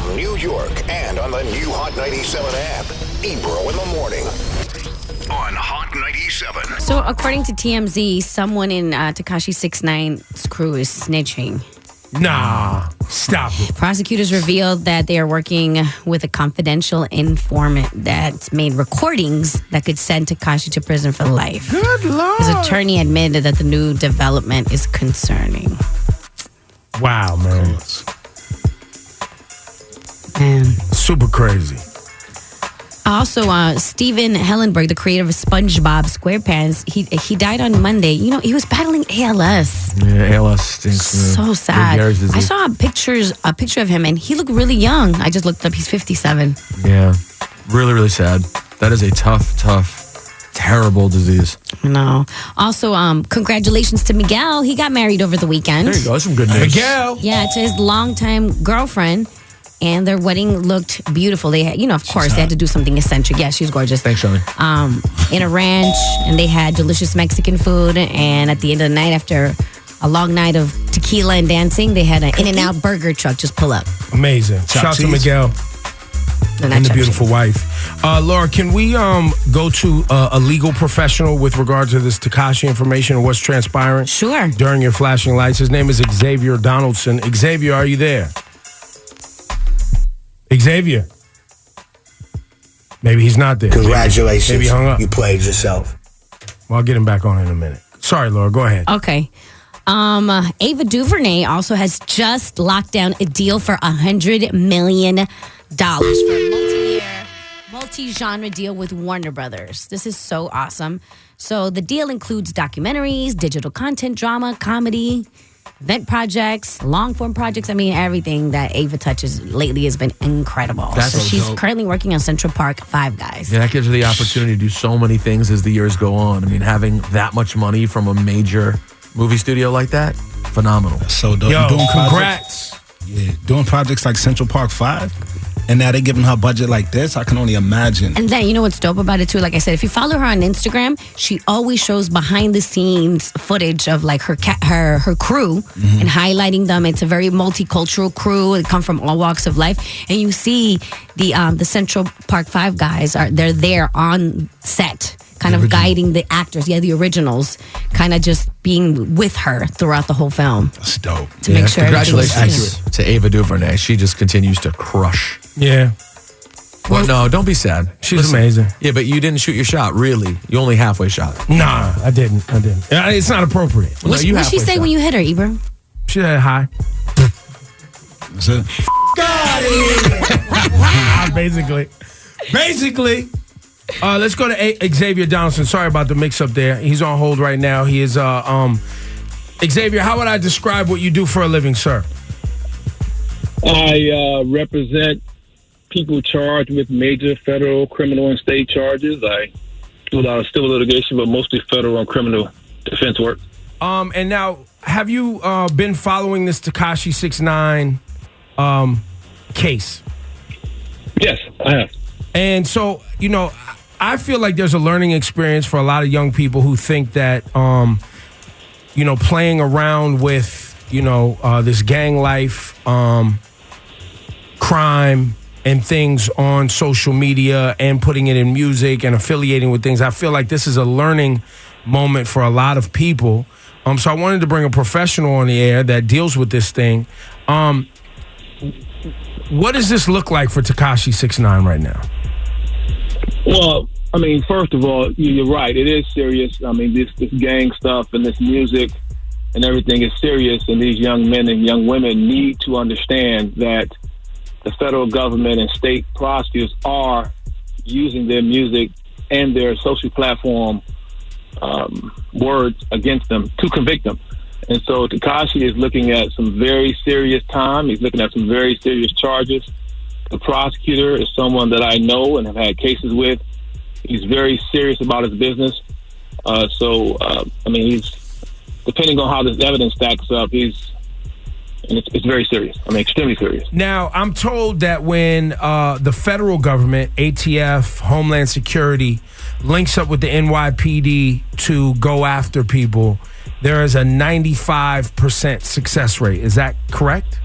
from New York and on the new Hot 97 app. Ebro in the morning on Hot 97. So according to TMZ, someone in Tekashi 6ix9ine's crew is snitching. Nah, stop it. Prosecutors revealed that they are working with a confidential informant that's made recordings that could send Tekashi to prison for life. Good Lord. His attorney admitted that the new development is concerning. Wow, man. Man. Super crazy. Also, Steven Hellenberg, the creator of SpongeBob SquarePants, he died on Monday. You know, he was battling ALS. Yeah, ALS stinks. So sad. Gary disease. I saw a picture of him, and he looked really young. I just looked up. He's 57. Yeah, really, really sad. That is a tough, terrible disease. No. Also, congratulations to Miguel. He got married over the weekend. There you go. That's some good news. Miguel. Yeah, to his longtime girlfriend. And their wedding looked beautiful. They had, of course, they had to do something eccentric. Yeah, she's gorgeous. Thanks, Shirley. In a ranch, and they had delicious Mexican food. And at the end of the night, after a long night of tequila and dancing, they had an In-N-Out burger truck just pull up. Amazing. Shout out to Miguel and the beautiful wife. Laura, can we go to a legal professional with regard to this Tekashi information and what's transpiring? Sure. During your flashing lights. His name is Xavier Donaldson. Xavier, are you there? Xavier. Maybe he's not there. Congratulations. Maybe he hung up. You played yourself. Well, I'll get him back on in a minute. Sorry, Laura. Go ahead. Okay. Ava DuVernay also has just locked down a deal for $100 million for a multi-year, multi-genre deal with Warner Brothers. This is so awesome. So the deal includes documentaries, digital content, drama, comedy, event projects, long-form projects. I mean, everything that Ava touches lately has been incredible. That's so so she's dope. currently working on Central Park Five Guys. Yeah, that gives her the opportunity to do so many things as the years go on. I mean, having that much money from a major movie studio like that, phenomenal. So dope. Yo, Doing congrats. doing projects like Central Park 5, and now they're giving her budget like this. I can only imagine. And then, you know what's dope about it too? Like I said, if you follow her on Instagram, she always shows behind the scenes footage of like her crew and highlighting them. It's a very multicultural crew. They come from all walks of life, and you see the Central Park Five Guys they're there on set, kind of guiding the actors. Yeah, the originals, kind of just being with her throughout the whole film. That's dope. To make sure Congratulations to Ava DuVernay. She just continues to crush. Yeah. Well, no, don't be sad. She's amazing. Yeah, but you didn't shoot your shot, really. You only halfway shot. Nah, I didn't. It's not appropriate. Well, What'd she say when you hit her, Ebro? She said hi. That's it. Basically. Let's go to Xavier Donaldson. Sorry about the mix-up there. He's on hold right now. He is, Xavier, how would I describe what you do for a living, sir? I represent people charged with major federal, criminal, and state charges. I do a lot of civil litigation, but mostly federal and criminal defense work. And now, have you been following this Tekashi 6ix9ine case? Yes, I have. And so, I feel like there's a learning experience for a lot of young people who think that, playing around with, this gang life, crime, and things on social media and putting it in music and affiliating with things. I feel like this is a learning moment for a lot of people. So I wanted to bring a professional on the air that deals with this thing. What does this look like for Tekashi 6ix9ine right now? Well, I mean, first of all, you're right. It is serious. I mean, this gang stuff and this music and everything is serious. And these young men and young women need to understand that the federal government and state prosecutors are using their music and their social platform words against them to convict them. And so Tekashi is looking at some very serious time. He's looking at some very serious charges. The prosecutor is someone that I know and have had cases with. He's very serious about his business. He's, depending on how this evidence stacks up, it's very serious. I mean, extremely serious. Now, I'm told that when the federal government, ATF, Homeland Security, links up with the NYPD to go after people, there is a 95% success rate. Is that correct?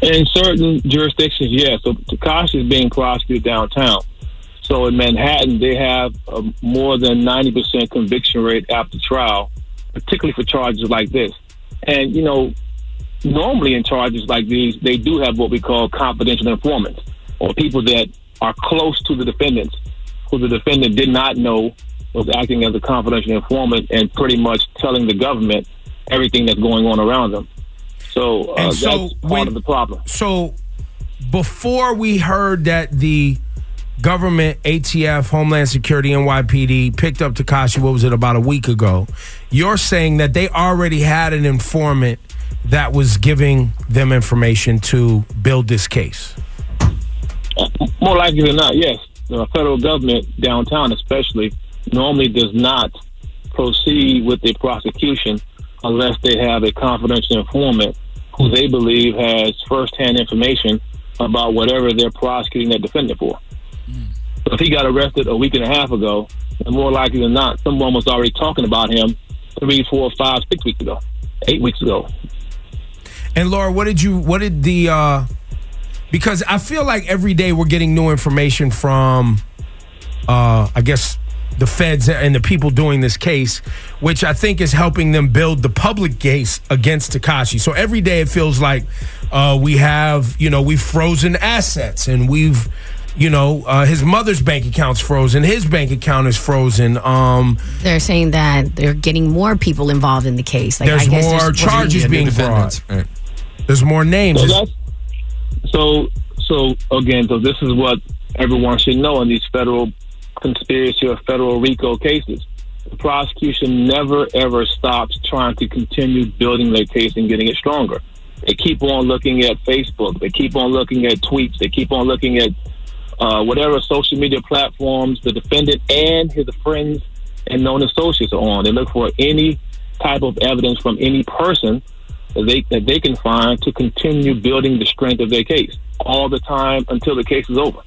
In certain jurisdictions, yes. So Tekashi is being prosecuted downtown. So in Manhattan, they have a more than 90% conviction rate after trial, particularly for charges like this. And, you know, normally in charges like these, they do have what we call confidential informants, or people that are close to the defendants, who the defendant did not know was acting as a confidential informant and pretty much telling the government everything that's going on around them. So, that's part of the problem. So before we heard that the government, ATF, Homeland Security, NYPD picked up Tekashi, what was it, about a week ago, you're saying that they already had an informant that was giving them information to build this case? More likely than not, yes. The federal government, downtown especially, normally does not proceed with the prosecution unless they have a confidential informant who they believe has firsthand information about whatever they're prosecuting that defendant for. So if he got arrested a week and a half ago, then more likely than not, someone was already talking about him 3, 4, 5, 6 weeks ago, 8 weeks ago. And Laura, because I feel like every day we're getting new information from, I guess, the feds and the people doing this case, which I think is helping them build the public case against Tekashi. So every day it feels like we've frozen assets, and we've, his mother's bank account's frozen, his bank account is frozen. They're saying that they're getting more people involved in the case. Like, there's more charges being brought. Right. There's more names. So again, this is what everyone should know in these federal conspiracy or federal RICO cases. The prosecution never, ever stops trying to continue building their case and getting it stronger. They keep on looking at Facebook. They keep on looking at tweets. They keep on looking at whatever social media platforms the defendant and his friends and known associates are on. They look for any type of evidence from any person that they can find to continue building the strength of their case all the time until the case is over.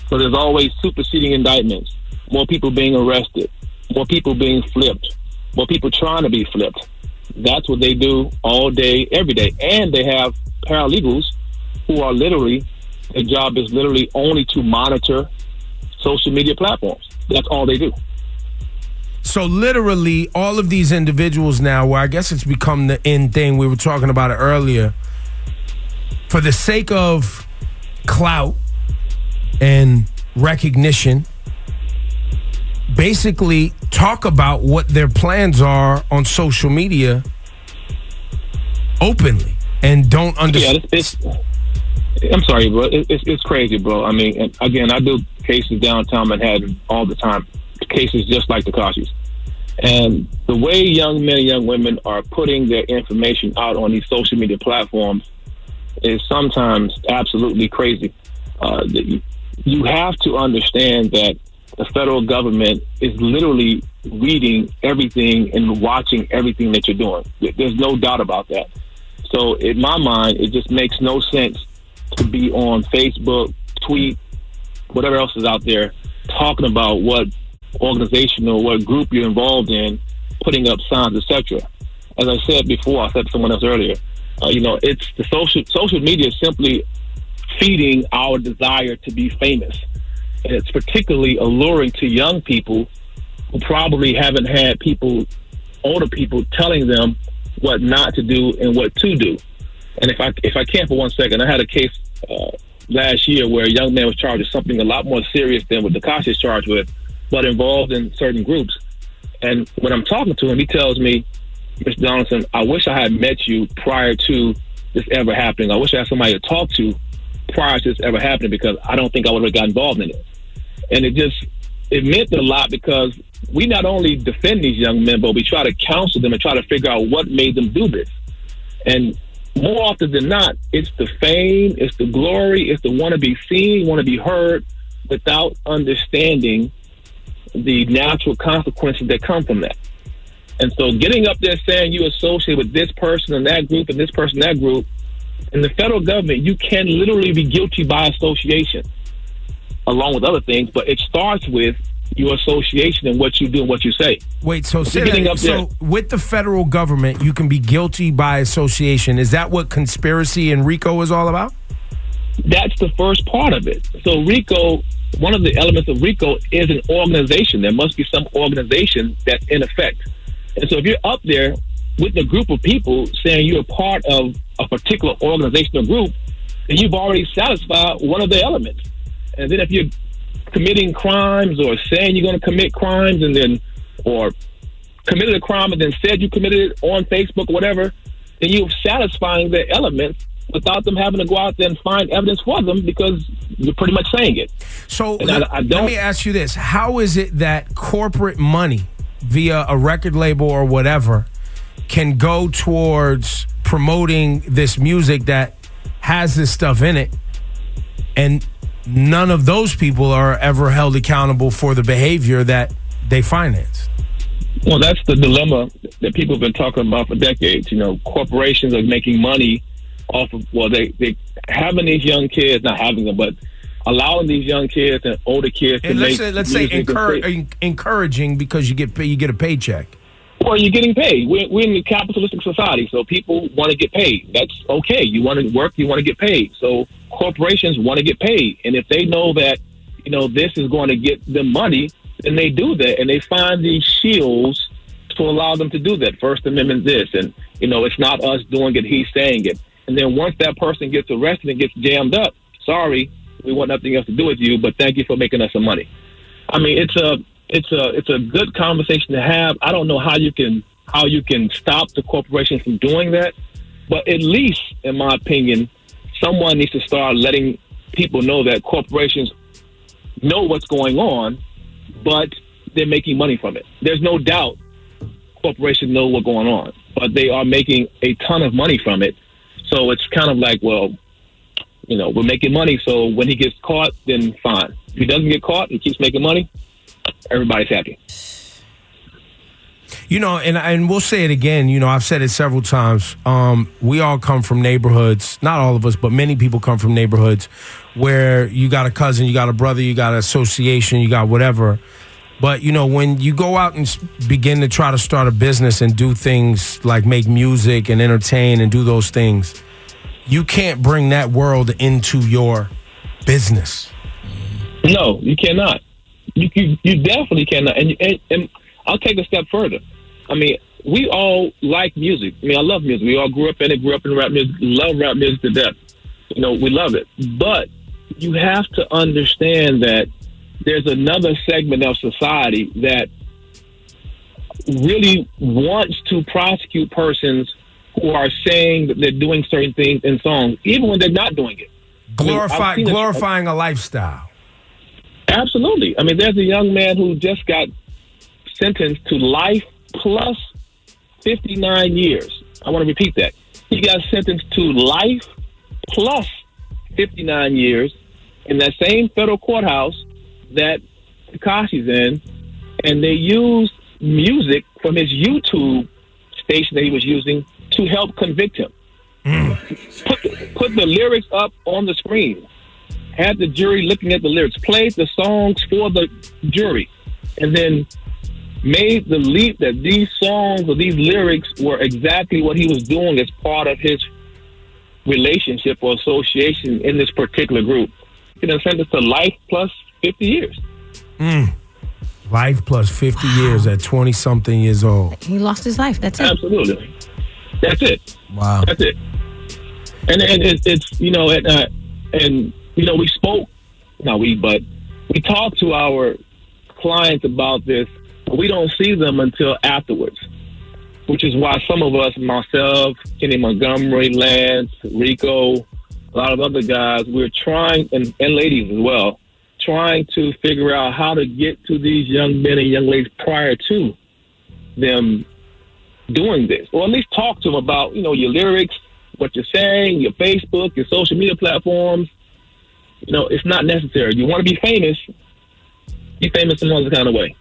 So there's always superseding indictments, more people being arrested, more people being flipped, more people trying to be flipped. That's what they do all day, every day. And they have paralegals who are their job is literally only to monitor social media platforms. That's all they do. So literally all of these individuals now, where I guess it's become the end thing, we were talking about it earlier, for the sake of clout and recognition, basically talk about what their plans are on social media openly and don't understand. Yeah, I'm sorry, bro. It's crazy, bro. I mean, and again, I do cases downtown Manhattan all the time, cases just like Tekashi's. And the way young men and young women are putting their information out on these social media platforms is sometimes absolutely crazy. You have to understand that the federal government is literally reading everything and watching everything that you're doing. There's no doubt about that. So in my mind, it just makes no sense to be on Facebook, tweet, whatever else is out there, talking about what organization or what group you're involved in, putting up signs, etc. As I said before, I said to someone else earlier, it's the social media is simply feeding our desire to be famous. And it's particularly alluring to young people who probably haven't had older people telling them what not to do and what to do. And if I can for 1 second, I had a case last year where a young man was charged with something a lot more serious than what Tekashi is charged with, but involved in certain groups. And when I'm talking to him, he tells me, Mr. Donaldson, I wish I had met you prior to this ever happening. I wish I had somebody to talk to prior to this ever happening, because I don't think I would have got involved in it. And it meant a lot, because we not only defend these young men, but we try to counsel them and try to figure out what made them do this. And more often than not, it's the fame, it's the glory, it's the want to be seen, want to be heard, without understanding the natural consequences that come from that. And so getting up there saying you associate with this person and that group and this person, that group, in the federal government, you can literally be guilty by association, along with other things, but it starts with your association and what you do and what you say. Wait, so If you're getting up there, with the federal government, you can be guilty by association. Is that what conspiracy and RICO is all about? that's the first part of it. So RICO, one of the elements of RICO is an organization. There must be some organization that's in effect. And so if you're up there with a group of people saying you're a part of a particular organization or group, then you've already satisfied one of the elements. And then if you're committing crimes or saying you're going to commit crimes and then, or committed a crime and then said you committed it on Facebook or whatever, then you're satisfying the elements without them having to go out there and find evidence for them because you're pretty much saying it. So let me ask you this. How is it that corporate money via a record label or whatever can go towards promoting this music that has this stuff in it, and none of those people are ever held accountable for the behavior that they finance? Well, that's the dilemma that people have been talking about for decades. You know, corporations are making money off of, well, they having these young kids, not having them, but allowing these young kids and older kids to make let's say encouraging because you get a paycheck. Well, you're getting paid. We're in a capitalistic society, so people want to get paid. That's okay. You want to work, you want to get paid. So corporations want to get paid, and if they know that, you know, this is going to get them money, then they do that, and they find these shields to allow them to do that. First Amendment this, and, you know, it's not us doing it, he's saying it. And then once that person gets arrested and gets jammed up, sorry, we want nothing else to do with you, but thank you for making us some money. I mean, it's a good conversation to have. I don't know how you can stop the corporation from doing that, but at least, in my opinion, someone needs to start letting people know that corporations know what's going on, but they're making money from it. There's no doubt corporations know what's going on, but they are making a ton of money from it. So it's kind of like, well, you know, we're making money, so when he gets caught, then fine. If he doesn't get caught, he keeps making money, everybody's happy. You know, and we'll say it again, you know, I've said it several times. We all come from neighborhoods, not all of us, but many people come from neighborhoods where you got a cousin, you got a brother, you got an association, you got whatever. But, you know, when you go out and begin to try to start a business and do things like make music and entertain and do those things, you can't bring that world into your business. No, you cannot. You definitely cannot. And I'll take a step further. I mean, we all like music. I mean, I love music. We all grew up in it, grew up in rap music, love rap music to death. You know, we love it. But you have to understand that there's another segment of society that really wants to prosecute persons who are saying that they're doing certain things in songs, even when they're not doing it. Glorifying a lifestyle. Absolutely. I mean, there's a young man who just got sentenced to life plus 59 years. I want to repeat that. He got sentenced to life plus 59 years in that same federal courthouse that Tekashi's in, and they used music from his YouTube station that he was using to help convict him. Put the lyrics up on the screen, had the jury looking at the lyrics, played the songs for the jury, and then made the leap that these songs or these lyrics were exactly what he was doing as part of his relationship or association in this particular group. He then sentenced to life plus 50 years. Life plus 50 years at 20-something years old. He lost his life. That's it. Absolutely. That's it. Wow. That's it. And it's you know, and you know, we talk to our clients about this, but we don't see them until afterwards, which is why some of us, myself, Kenny Montgomery, Lance, Rico, a lot of other guys, we're trying, and ladies as well, trying to figure out how to get to these young men and young ladies prior to them doing this, or at least talk to them about, you know, your lyrics, what you're saying, your Facebook, your social media platforms. You know, it's not necessary. You want to be famous some other kind of way.